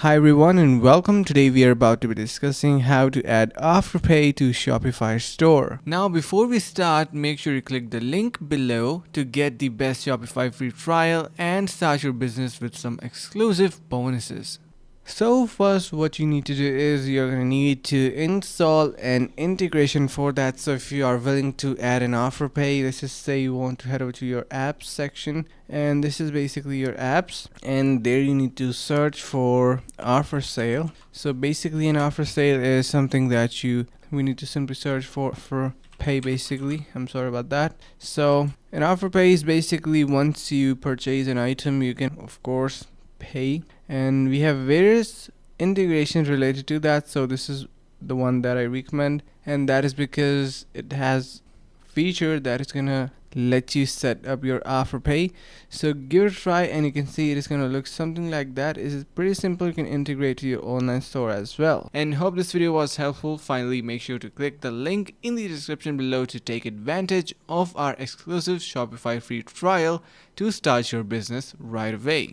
Hi everyone and welcome. Today we are about to be discussing how to add Afterpay to Shopify store. Now before we start, make sure you click the link below to get the best Shopify free trial and start your business with some exclusive bonuses. So first what you need to do is you're going to need to install an integration for that. So if you are willing to add an Afterpay, let's just say you want to head over to your apps section, and this is basically your apps, and there you need to search for offer sale. So basically an offer sale is something that we need to simply search for pay basically. I'm sorry about that. So an offer pay is basically once you purchase an item you can of course pay, and we have various integrations related to that. So this is the one that I recommend, and that is because it has feature that is gonna let you set up your offer pay. So give it a try and you can see it is gonna look something like that. It is pretty simple. You can integrate to your online store as well. And hope this video was helpful. Finally, make sure to click the link in the description below to take advantage of our exclusive Shopify free trial to start your business right away.